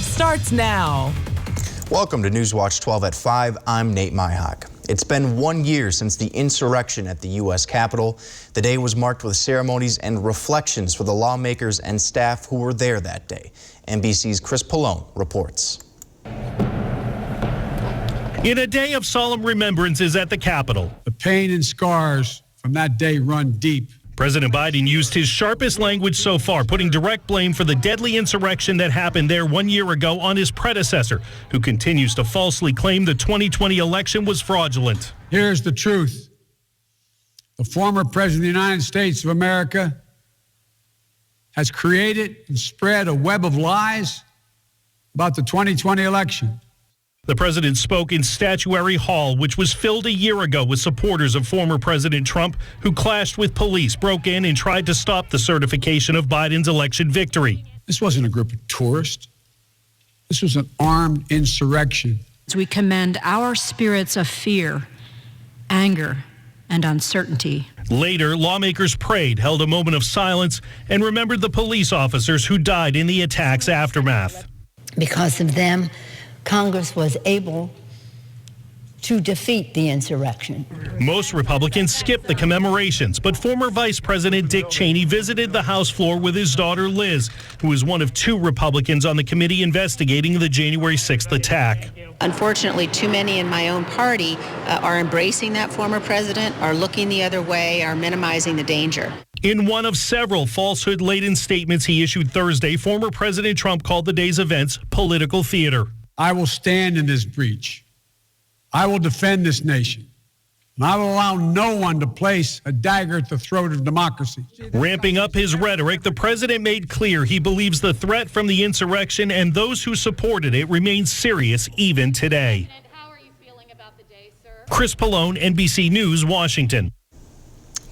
starts now. Welcome to Newswatch 12 at 5. I'm Nate Myhock. It's been 1 year since the insurrection at the U.S. Capitol. The day was marked with ceremonies and reflections for the lawmakers and staff who were there that day. NBC's Chris Pallone reports. In a day of solemn remembrances at the Capitol, the pain and scars from that day run deep. President Biden used his sharpest language so far, putting direct blame for the deadly insurrection that happened there 1 year ago on his predecessor, who continues to falsely claim the 2020 election was fraudulent. Here's the truth. The former President of the United States of America has created and spread a web of lies about the 2020 election. The president spoke in Statuary Hall, which was filled a year ago with supporters of former President Trump who clashed with police, broke in, and tried to stop the certification of Biden's election victory. This wasn't a group of tourists. This was an armed insurrection. We commend our spirits of fear, anger, and uncertainty. Later, lawmakers prayed, held a moment of silence, and remembered the police officers who died in the attack's aftermath. Because of them, Congress was able to defeat the insurrection. Most Republicans skipped the commemorations, but former Vice President Dick Cheney visited the House floor with his daughter Liz, who is one of two Republicans on the committee investigating the January 6th attack. Unfortunately, too many in my own party are embracing that former president, are looking the other way, are minimizing the danger. In one of several falsehood-laden statements he issued Thursday, former President Trump called the day's events political theater. I will stand in this breach. I will defend this nation. And I will allow no one to place a dagger at the throat of democracy. Ramping up his rhetoric, the president made clear he believes the threat from the insurrection and those who supported it remains serious even today. How are you feeling about the day, sir? Chris Pallone, NBC News, Washington.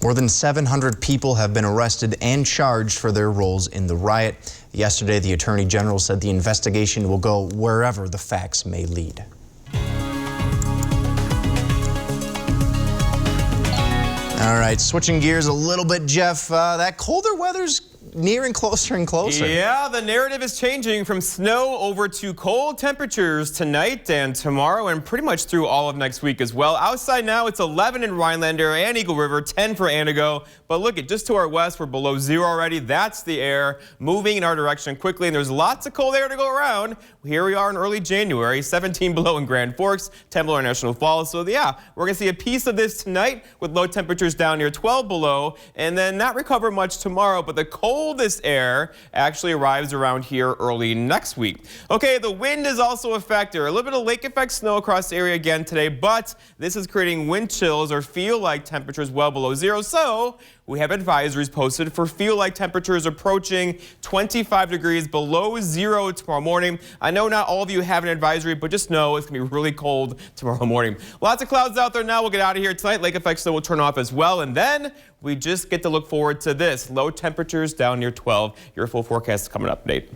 More than 700 people have been arrested and charged for their roles in the riot. Yesterday, the Attorney General said the investigation will go wherever the facts may lead. All right, switching gears a little bit, Jeff. That colder weather's nearing closer and closer. Yeah, the narrative is changing from snow over to cold temperatures tonight and tomorrow and pretty much through all of next week as well. Outside now, it's 11 in Rhinelander and Eagle River, 10 for Antigo. But look, just to our west, we're below zero already. That's the air moving in our direction quickly, and there's lots of cold air to go around. Here we are in early January, 17 below in Grand Forks, 10 below in National Falls. So yeah, we're going to see a piece of this tonight with low temperatures down near 12 below, and then not recover much tomorrow, but the coldest air actually arrives around here early next week. Okay, the wind is also a factor. A little bit of lake effect snow across the area again today, but this is creating wind chills or feel-like temperatures well below zero. So we have advisories posted for feel-like temperatures approaching 25 degrees below zero tomorrow morning. I know not all of you have an advisory, but just know it's going to be really cold tomorrow morning. Lots of clouds out there now. We'll get out of here tonight. Lake effect snow will turn off as well, and then we just get to look forward to this. Low temperatures down near 12. Your full forecast is coming up, Nate.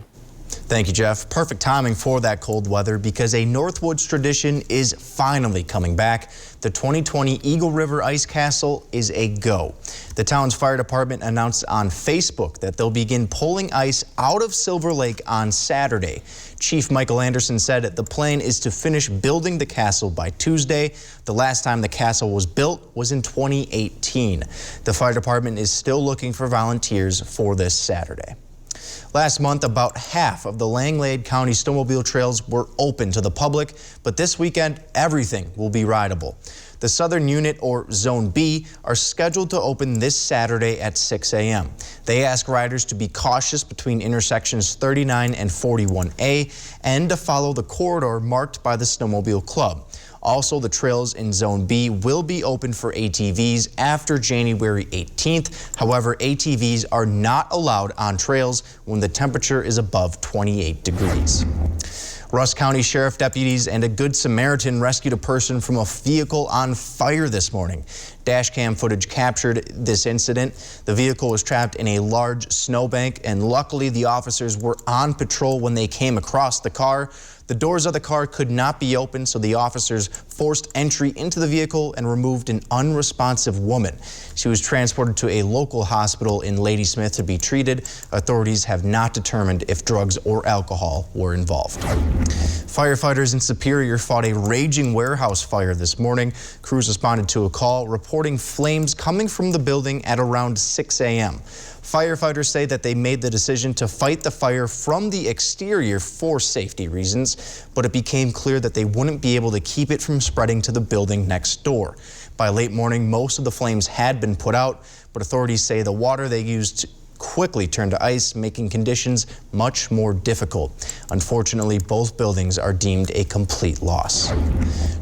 Thank you, Jeff. Perfect timing for that cold weather because a Northwoods tradition is finally coming back. The 2020 Eagle River Ice Castle is a go. The town's fire department announced on Facebook that they'll begin pulling ice out of Silver Lake on Saturday. Chief Michael Anderson said the plan is to finish building the castle by Tuesday. The last time the castle was built was in 2018. The fire department is still looking for volunteers for this Saturday. Last month, about half of the Langlade County snowmobile trails were open to the public, but this weekend, everything will be rideable. The Southern Unit, or Zone B, are scheduled to open this Saturday at 6 a.m. They ask riders to be cautious between intersections 39 and 41A and to follow the corridor marked by the Snowmobile Club. Also, the trails in Zone B will be open for ATVs after January 18th. However, ATVs are not allowed on trails when the temperature is above 28 degrees. Rusk County Sheriff deputies and a Good Samaritan rescued a person from a vehicle on fire this morning. Dash cam footage captured this incident. The vehicle was trapped in a large snowbank, and luckily the officers were on patrol when they came across the car. The doors of the car could not be opened, so the officers forced entry into the vehicle and removed an unresponsive woman. She was transported to a local hospital in Ladysmith to be treated. Authorities have not determined if drugs or alcohol were involved. Firefighters in Superior fought a raging warehouse fire this morning. Crews responded to a call reporting flames coming from the building at around 6 a.m. Firefighters say that they made the decision to fight the fire from the exterior for safety reasons, but it became clear that they wouldn't be able to keep it from spreading to the building next door. By late morning, most of the flames had been put out, but authorities say the water they used quickly turned to ice, making conditions much more difficult. Unfortunately, both buildings are deemed a complete loss.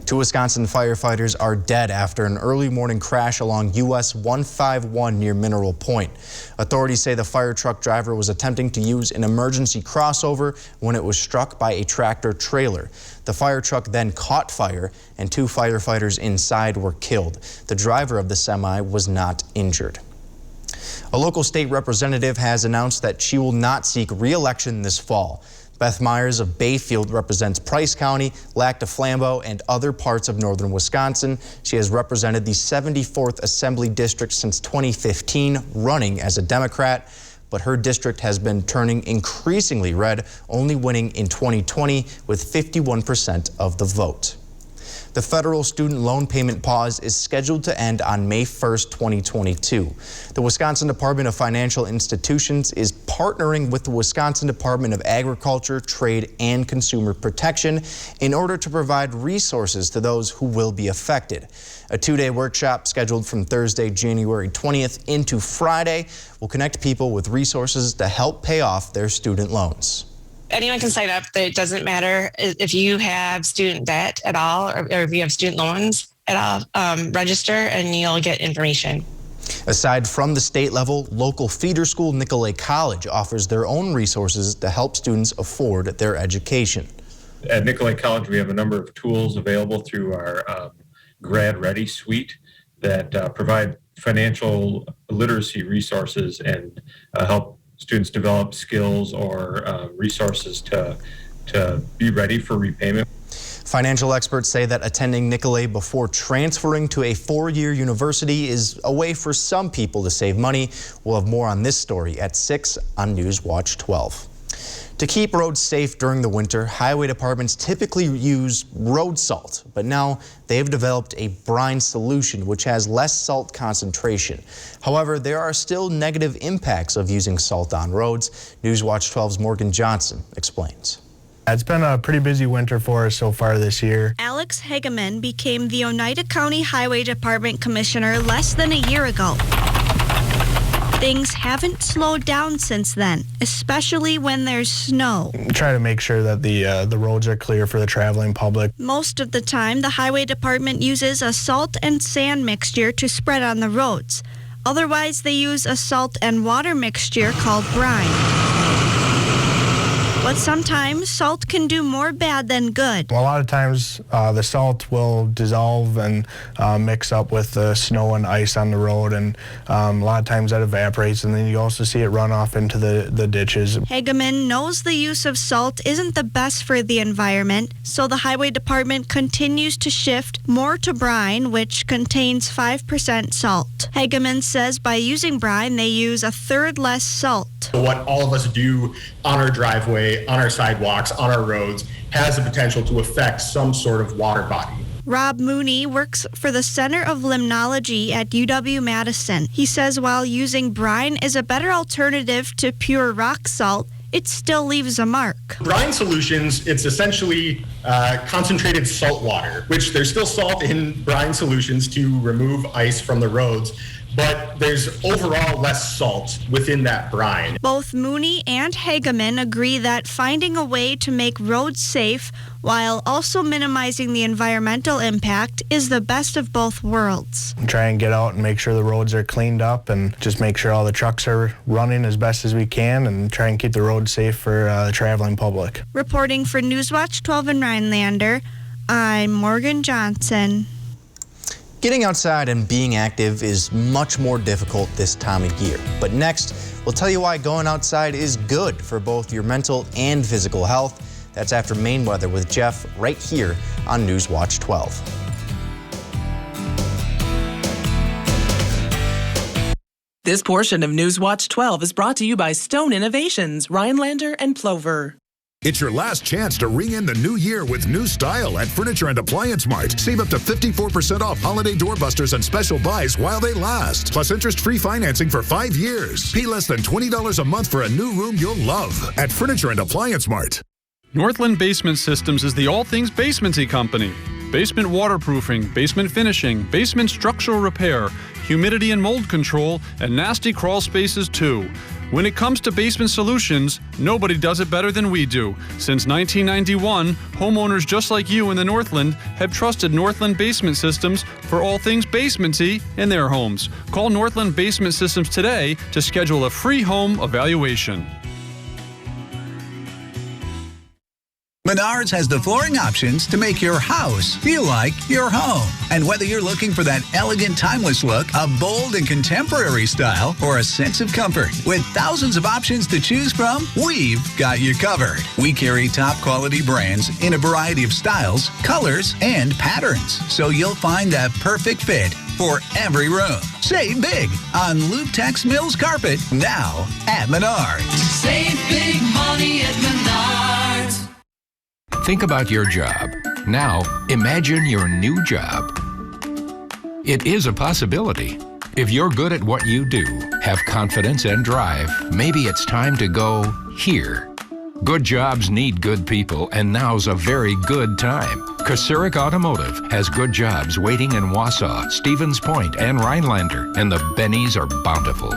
2 Wisconsin firefighters are dead after an early morning crash along US 151 near Mineral Point. Authorities say the fire truck driver was attempting to use an emergency crossover when it was struck by a tractor trailer. The fire truck then caught fire and 2 firefighters inside were killed. The driver of the semi was not injured. A local state representative has announced that she will not seek re-election this fall. Beth Myers of Bayfield represents Price County, Lac du Flambeau, and other parts of northern Wisconsin. She has represented the 74th Assembly District since 2015, running as a Democrat. But her district has been turning increasingly red, only winning in 2020 with 51% of the vote. The federal student loan payment pause is scheduled to end on May 1st, 2022. The Wisconsin Department of Financial Institutions is partnering with the Wisconsin Department of Agriculture, Trade, and Consumer Protection in order to provide resources to those who will be affected. A 2-day workshop scheduled from Thursday, January 20th into Friday will connect people with resources to help pay off their student loans. Anyone can sign up. It doesn't matter if you have student debt at all or if you have student loans at all. Register and you'll get information. Aside from the state level, local feeder school Nicolay College offers their own resources to help students afford their education. At Nicolay College, we have a number of tools available through our Grad Ready suite that provide financial literacy resources and help students develop skills or resources to be ready for repayment. Financial experts say that attending Nicolay before transferring to a 4-year university is a way for some people to save money. We'll have more on this story at 6 on Newswatch 12. To keep roads safe during the winter, highway departments typically use road salt, but now they've developed a brine solution which has less salt concentration. However, there are still negative impacts of using salt on roads. Newswatch 12's Morgan Johnson explains. It's been a pretty busy winter for us so far this year. Alex Hageman became the Oneida County Highway Department Commissioner less than a year ago. Things haven't slowed down since then, especially when there's snow. Try to make sure that the roads are clear for the traveling public. Most of the time, the highway department uses a salt and sand mixture to spread on the roads. Otherwise, they use a salt and water mixture called brine. But sometimes salt can do more bad than good. A lot of times the salt will dissolve and mix up with the snow and ice on the road, and a lot of times that evaporates, and then you also see it run off into the ditches. Hageman knows the use of salt isn't the best for the environment, so the highway department continues to shift more to brine, which contains 5% salt. Hageman says by using brine, they use 1/3 less salt. What all of us do on our driveway, on our sidewalks, on our roads, has the potential to affect some sort of water body. Rob Mooney works for the Center of Limnology at UW-Madison. He says while using brine is a better alternative to pure rock salt, it still leaves a mark. Brine solutions, it's essentially concentrated salt water, which there's still salt in brine solutions to remove ice from the roads, but there's overall less salt within that brine. Both Mooney and Hageman agree that finding a way to make roads safe while also minimizing the environmental impact is the best of both worlds. Try and get out and make sure the roads are cleaned up and just make sure all the trucks are running as best as we can and try and keep the roads safe for the traveling public. Reporting for Newswatch 12 in Rhinelander, I'm Morgan Johnson. Getting outside and being active is much more difficult this time of year. But next, we'll tell you why going outside is good for both your mental and physical health. That's after Maine weather with Jeff right here on Newswatch 12. This portion of Newswatch 12 is brought to you by Stone Innovations, Rhinelander and Plover. It's your last chance to ring in the new year with new style at Furniture and Appliance Mart. Save up to 54% off holiday doorbusters and special buys while they last. Plus interest-free financing for 5 years. Pay less than $20 a month for a new room you'll love at Furniture and Appliance Mart. Northland Basement Systems is the all things basementy company. Basement waterproofing, basement finishing, basement structural repair, humidity and mold control, and nasty crawl spaces too. When it comes to basement solutions, nobody does it better than we do. Since 1991, homeowners just like you in the Northland have trusted Northland Basement Systems for all things basementy in their homes. Call Northland Basement Systems today to schedule a free home evaluation. Menards has the flooring options to make your house feel like your home. And whether you're looking for that elegant, timeless look, a bold and contemporary style, or a sense of comfort, with thousands of options to choose from, we've got you covered. We carry top quality brands in a variety of styles, colors, and patterns, so you'll find that perfect fit for every room. Save big on Lutex Mills carpet now at Menards. Save big money at Menards. Think about your job. Now, imagine your new job. It is a possibility. If you're good at what you do, have confidence and drive, maybe it's time to go here. Good jobs need good people, and now's a very good time. Kosurik Automotive has good jobs waiting in Wausau, Stevens Point, and Rhinelander, and the bennies are bountiful.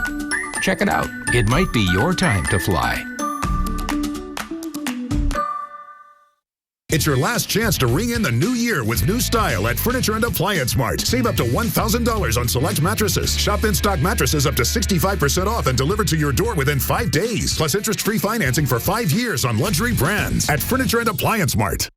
Check it out. It might be your time to fly. It's your last chance to ring in the new year with new style at Furniture and Appliance Mart. Save up to $1,000 on select mattresses. Shop in-stock mattresses up to 65% off and delivered to your door within 5 days. Plus interest-free financing for 5 years on luxury brands at Furniture and Appliance Mart.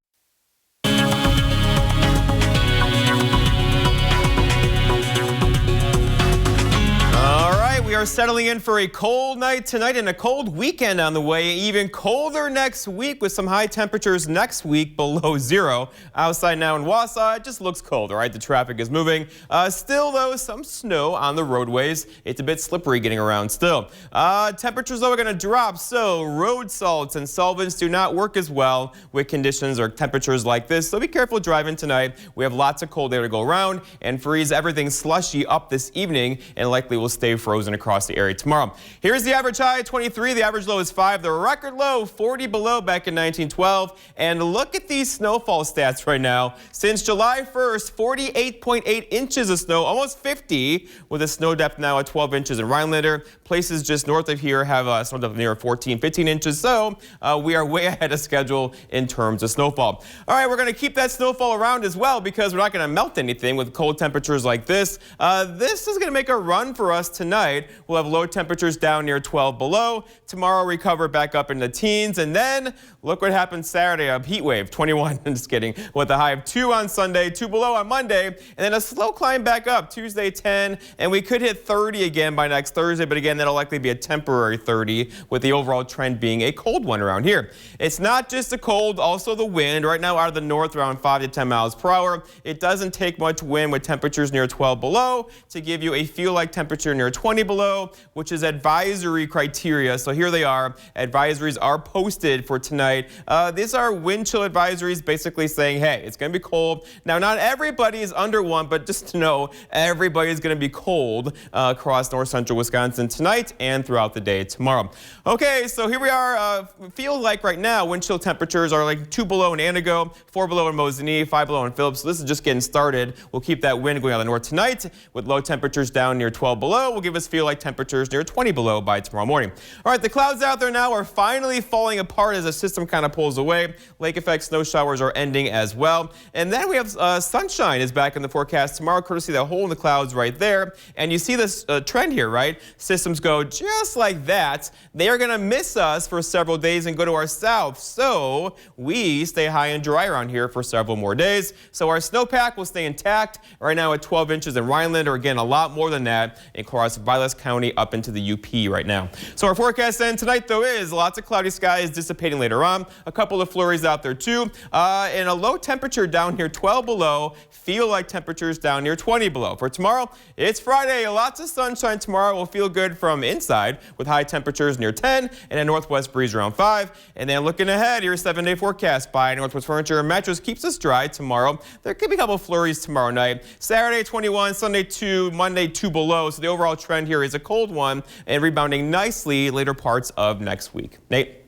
We are settling in for a cold night tonight and a cold weekend on the way. Even colder next week with some high temperatures next week below zero. Outside now in Wausau, it just looks cold, all right? The traffic is moving. Still, though, some snow on the roadways. It's a bit slippery getting around still. Temperatures, though, are going to drop, so road salts and solvents do not work as well with conditions or temperatures like this. So be careful driving tonight. We have lots of cold air to go around and freeze everything slushy up this evening and likely will stay frozen across the area tomorrow. Here's the average high, 23. The average low is 5. The record low, 40 below back in 1912. And look at these snowfall stats right now. Since July 1st, 48.8 inches of snow, almost 50, with a snow depth now at 12 inches in Rhinelander. Places just north of here have a snow depth near 14, 15 inches. So we are way ahead of schedule in terms of snowfall. All right, we're going to keep that snowfall around as well because we're not going to melt anything with cold temperatures like this. This is going to make a run for us tonight. We'll have low temperatures down near 12 below. Tomorrow recover back up in the teens. And then look what happened Saturday, a heat wave, 21, I'm just kidding, with a high of 2 on Sunday, 2 below on Monday, and then a slow climb back up Tuesday, 10, and we could hit 30 again by next Thursday, but again, that'll likely be a temporary 30 with the overall trend being a cold one around here. It's not just the cold, also the wind. Right now out of the north around 5 to 10 miles per hour. It doesn't take much wind with temperatures near 12 below to give you a feel-like temperature near 20 below, which is advisory criteria. So here they are. Advisories are posted for tonight. These are wind chill advisories basically saying, hey, it's going to be cold. Now, not everybody is under one, but just to know, everybody is going to be cold across north central Wisconsin tonight and throughout the day tomorrow. Okay, so here we are. Feels like right now wind chill temperatures are like 2 below in Antigo, 4 below in Mosinee, 5 below in Phillips. So this is just getting started. We'll keep that wind going out of the north tonight with low temperatures down near 12 below. Will give us feel like feel-like temperatures near 20 below by tomorrow morning. All right, the clouds out there now are finally falling apart as the system kind of pulls away. Lake effect snow showers are ending as well. And then we have sunshine is back in the forecast tomorrow, courtesy of that hole in the clouds right there. And you see this trend here, right? Systems go just like that. They are going to miss us for several days and go to our south. So we stay high and dry around here for several more days. So our snowpack will stay intact right now at 12 inches in Rhineland, or again, a lot more than that across Vilas County up into the UP right now. So our forecast then tonight, though, is lots of cloudy skies dissipating later on. A couple of flurries out there, too. And a low temperature down here, 12 below. Feel-like temperatures down near 20 below. For tomorrow, it's Friday. Lots of sunshine tomorrow. Will feel good from inside with high temperatures near 10 and a northwest breeze around 5. And then looking ahead, your 7-day forecast by Northwest Furniture and Mattress keeps us dry tomorrow. There could be a couple of flurries tomorrow night. Saturday, 21, Sunday, 2, Monday, 2 below. So the overall trend here is a cold one and rebounding nicely later parts of next week. Nate?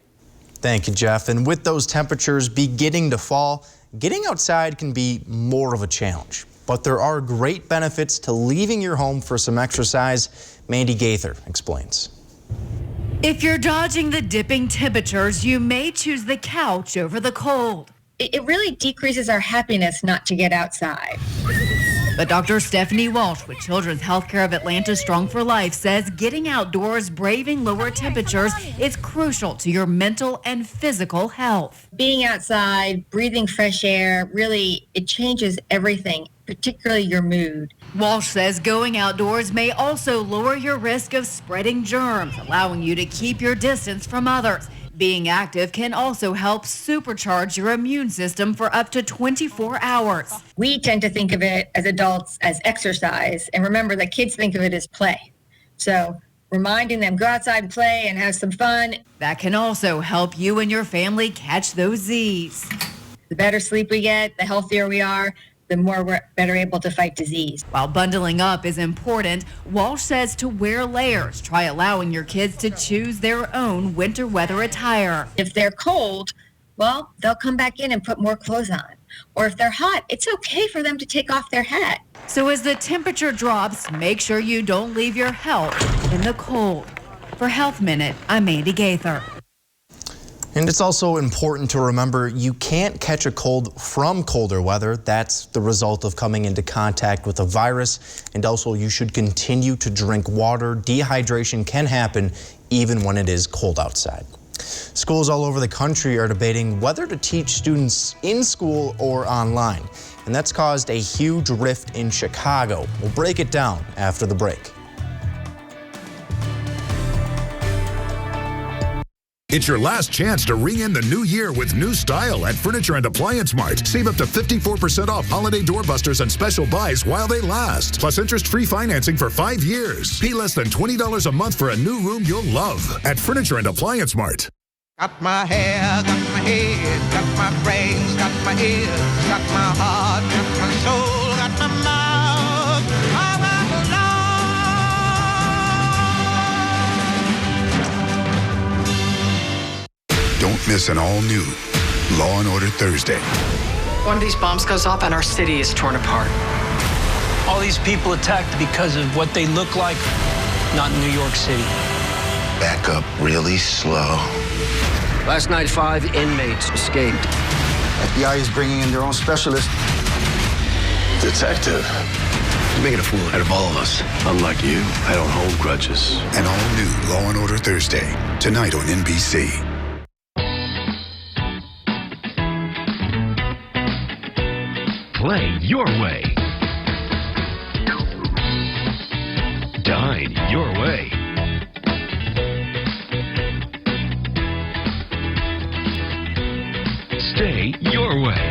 Thank you, Jeff. And with those temperatures beginning to fall, getting outside can be more of a challenge. But there are great benefits to leaving your home for some exercise. Mandy Gaither explains. If you're dodging the dipping temperatures, you may choose the couch over the cold. It really decreases our happiness not to get outside. But Dr. Stephanie Walsh with Children's Healthcare of Atlanta Strong for Life says getting outdoors, braving lower temperatures is crucial to your mental and physical health. Being outside, breathing fresh air, really, it changes everything, particularly your mood. Walsh says going outdoors may also lower your risk of spreading germs, allowing you to keep your distance from others. Being active can also help supercharge your immune system for up to 24 hours. We tend to think of it as adults as exercise, and remember that kids think of it as play. So reminding them, go outside and play and have some fun. That can also help you and your family catch those Z's. The better sleep we get, the healthier we are, the more we're better able to fight disease. While bundling up is important, Walsh says to wear layers. Try allowing your kids to choose their own winter weather attire. If they're cold, well, they'll come back in and put more clothes on. Or if they're hot, it's okay for them to take off their hat. So as the temperature drops, make sure you don't leave your health in the cold. For Health Minute, I'm Mandy Gaither. And it's also important to remember you can't catch a cold from colder weather. That's the result of coming into contact with a virus. And also you should continue to drink water. Dehydration can happen even when it is cold outside. Schools all over the country are debating whether to teach students in school or online. And that's caused a huge rift in Chicago. We'll break it down after the break. It's your last chance to ring in the new year with new style at Furniture and Appliance Mart. Save up to 54% off holiday doorbusters and special buys while they last. Plus interest-free financing for 5 years. Pay less than $20 a month for a new room you'll love at Furniture and Appliance Mart. Got my hair, got my head, got my brains, got my ears, got my heart, got my soul, got my mouth. I Don't miss an all-new Law & Order Thursday. One of these bombs goes off and our city is torn apart. All these people attacked because of what they look like, not in New York City. Back up really slow. Last night, 5 inmates escaped. FBI is bringing in their own specialist. Detective, you're making a fool out of all of us. Unlike you, I don't hold grudges. An all-new Law & Order Thursday, tonight on NBC. Play your way. Dine your way. Stay your way.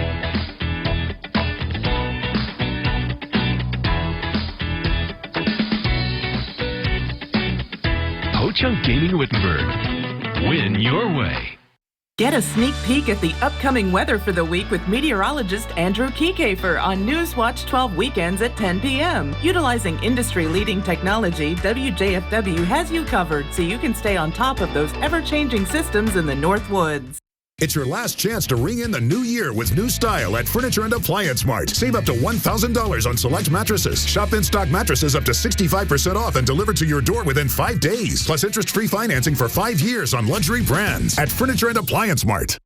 Ho-Chunk Gaming Wittenberg. Win your way. Get a sneak peek at the upcoming weather for the week with meteorologist Andrew Kiekafer on Newswatch 12 weekends at 10 p.m. Utilizing industry-leading technology, WJFW has you covered so you can stay on top of those ever-changing systems in the North Woods. It's your last chance to ring in the new year with new style at Furniture and Appliance Mart. Save up to $1,000 on select mattresses. Shop in-stock mattresses up to 65% off and delivered to your door within 5 days. Plus interest-free financing for 5 years on luxury brands at Furniture and Appliance Mart.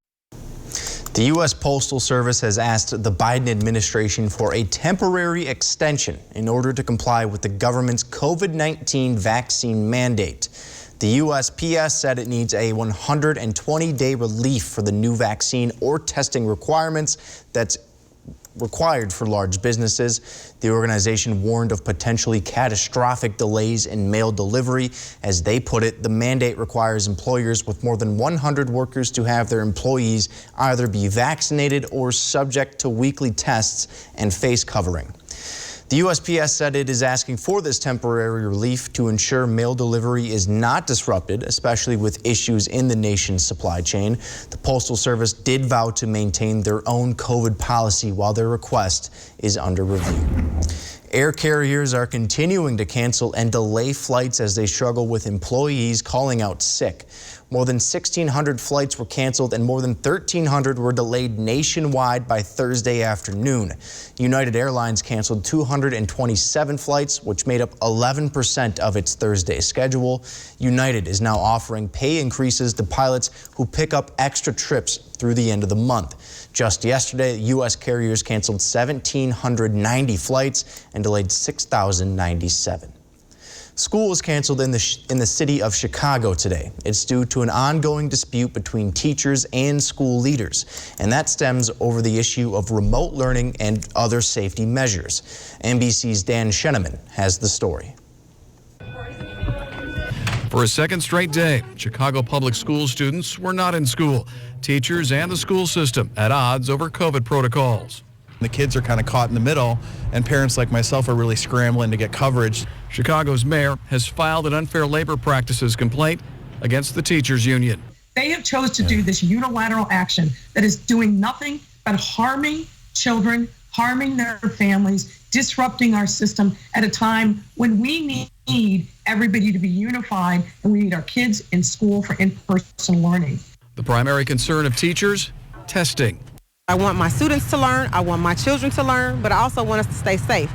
The U.S. Postal Service has asked the Biden administration for a temporary extension in order to comply with the government's COVID-19 vaccine mandate. The USPS said it needs a 120-day relief for the new vaccine or testing requirements that's required for large businesses. The organization warned of potentially catastrophic delays in mail delivery. As they put it, the mandate requires employers with more than 100 workers to have their employees either be vaccinated or subject to weekly tests and face covering. The USPS said it is asking for this temporary relief to ensure mail delivery is not disrupted, especially with issues in the nation's supply chain. The Postal Service did vow to maintain their own COVID policy while their request is under review. Air carriers are continuing to cancel and delay flights as they struggle with employees calling out sick. More than 1,600 flights were canceled and more than 1,300 were delayed nationwide by Thursday afternoon. United Airlines canceled 227 flights, which made up 11% of its Thursday schedule. United is now offering pay increases to pilots who pick up extra trips through the end of the month. Just yesterday, U.S. carriers canceled 1,790 flights and delayed 6,097. School was canceled in the city of Chicago today. It's due to an ongoing dispute between teachers and school leaders, and that stems over the issue of remote learning and other safety measures. NBC's Dan Scheneman has the story. For a second straight day, Chicago public school students were not in school. Teachers and the school system at odds over COVID protocols. The kids are kind of caught in the middle, and parents like myself are really scrambling to get coverage. Chicago's mayor has filed an unfair labor practices complaint against the teachers union. They have chose to do this unilateral action that is doing nothing but harming children, harming their families, disrupting our system at a time when we need everybody to be unified and we need our kids in school for in-person learning. The primary concern of teachers, testing. I want my students to learn, I want my children to learn, but I also want us to stay safe.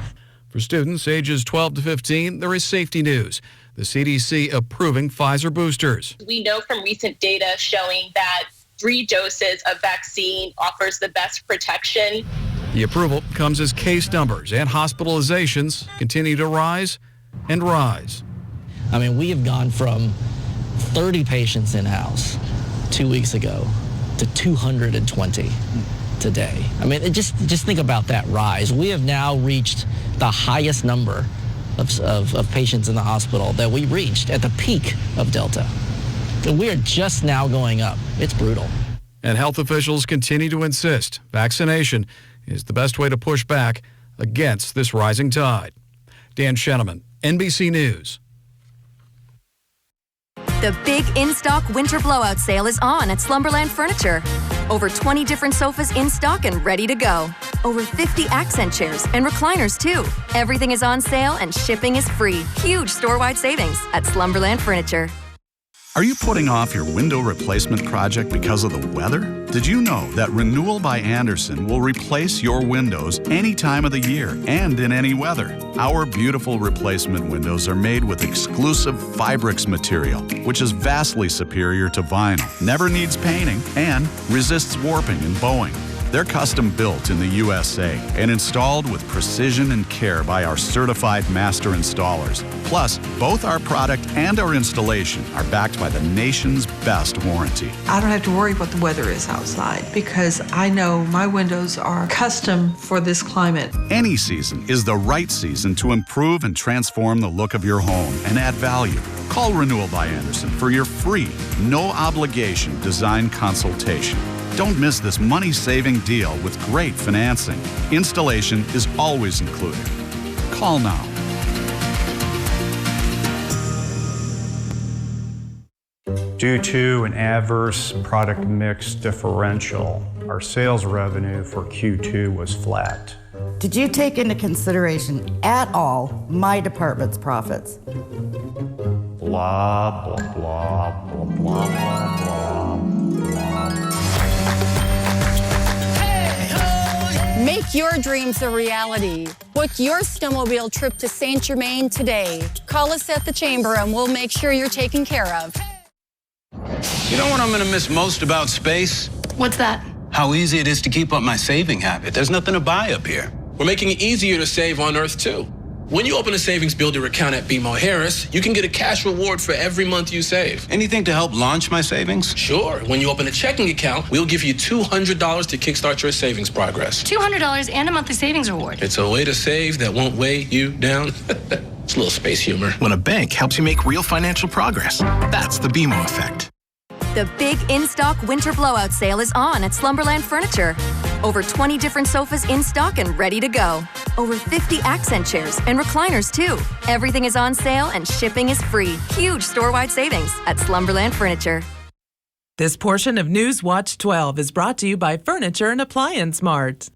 For students ages 12 to 15, there is safety news. The CDC approving Pfizer boosters. We know from recent data showing that 3 doses of vaccine offers the best protection. The approval comes as case numbers and hospitalizations continue to rise and rise. I mean, we have gone from 30 patients in-house 2 weeks ago to 220 today. I mean, just think about that rise. We have now reached the highest number of patients in the hospital that we reached at the peak of Delta. And we are just now going up. It's brutal. And health officials continue to insist vaccination is the best way to push back against this rising tide. Dan Scheneman, NBC News. The big in-stock winter blowout sale is on at Slumberland Furniture. Over 20 different sofas in stock and ready to go. Over 50 accent chairs and recliners too. Everything is on sale and shipping is free. Huge store-wide savings at Slumberland Furniture. Are you putting off your window replacement project because of the weather? Did you know that Renewal by Andersen will replace your windows any time of the year and in any weather? Our beautiful replacement windows are made with exclusive Fibrix material, which is vastly superior to vinyl, never needs painting, and resists warping and bowing. They're custom built in the USA and installed with precision and care by our certified master installers. Plus, both our product and our installation are backed by the nation's best warranty. I don't have to worry what the weather is outside because I know my windows are custom for this climate. Any season is the right season to improve and transform the look of your home and add value. Call Renewal by Andersen for your free, no-obligation design consultation. Don't miss this money-saving deal with great financing. Installation is always included. Call now. Due to an adverse product mix differential, our sales revenue for Q2 was flat. Did you take into consideration at all my department's profits? Blah, blah, blah, blah, blah, blah, blah, blah. Make your dreams a reality. Book your snowmobile trip to St. Germain today. Call us at the Chamber and we'll make sure you're taken care of. You know what I'm going to miss most about space? What's that? How easy it is to keep up my saving habit. There's nothing to buy up here. We're making it easier to save on Earth, too. When you open a savings builder account at BMO Harris, you can get a cash reward for every month you save. Anything to help launch my savings? Sure. When you open a checking account, we'll give you $200 to kickstart your savings progress. $200 and a monthly savings reward. It's a way to save that won't weigh you down. It's a little space humor. When a bank helps you make real financial progress, that's the BMO effect. The big in-stock winter blowout sale is on at Slumberland Furniture. Over 20 different sofas in stock and ready to go. Over 50 accent chairs and recliners too. Everything is on sale and shipping is free. Huge store-wide savings at Slumberland Furniture. This portion of News Watch 12 is brought to you by Furniture and Appliance Mart.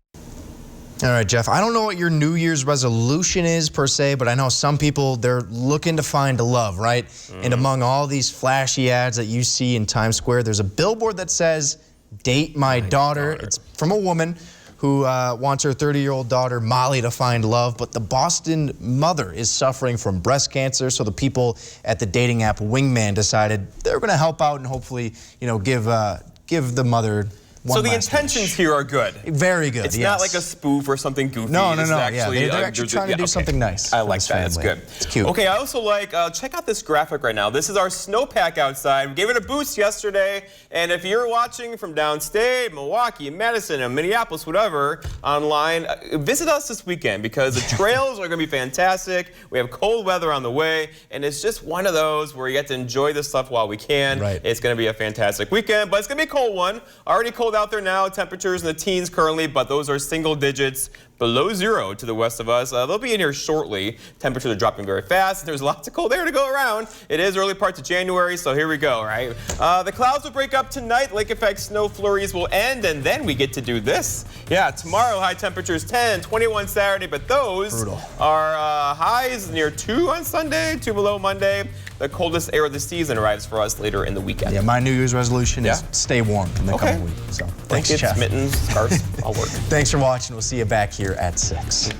All right, Jeff, I don't know what your New Year's resolution is per se, but I know some people, they're looking to find love, right? And among all these flashy ads that you see in Times Square, there's a billboard that says, "Date my daughter." It's from a woman who wants her 30-year-old daughter, Molly, to find love, but the Boston mother is suffering from breast cancer, so the people at the dating app Wingman decided they're going to help out and hopefully, you know, give the mother one so the last intentions wish. here are good. Very good, It's yes. not like a spoof or something goofy. No. This is actually, They're actually trying to do something nice. I like that. It's good. It's cute. Okay, I also like, check out this graphic right now. This is our snowpack outside. We gave it a boost yesterday, and if you're watching from downstate, Milwaukee, Madison, and Minneapolis, whatever, online, visit us this weekend because the trails are going to be fantastic. We have cold weather on the way, and it's just one of those where you get to enjoy this stuff while we can. Right. It's going to be a fantastic weekend, but it's going to be a cold one. Already cold out there now. Temperatures in the teens currently, but those are single digits below zero to the west of us. They'll be in here shortly. Temperatures are dropping very fast. There's lots of cold air to go around. It is early parts of January, so here we go, right? The clouds will break up tonight. Lake effect snow flurries will end, and then we get to do this. Yeah, tomorrow high temperatures 10, 21 Saturday, but those are highs near 2 on Sunday, 2 below Monday. The coldest air of the season arrives for us later in the weekend. Yeah, my New Year's resolution is stay warm in the coming week. So thanks, Jeff. Mittens, scarves, all work. Thanks for watching. We'll see you back here at 6.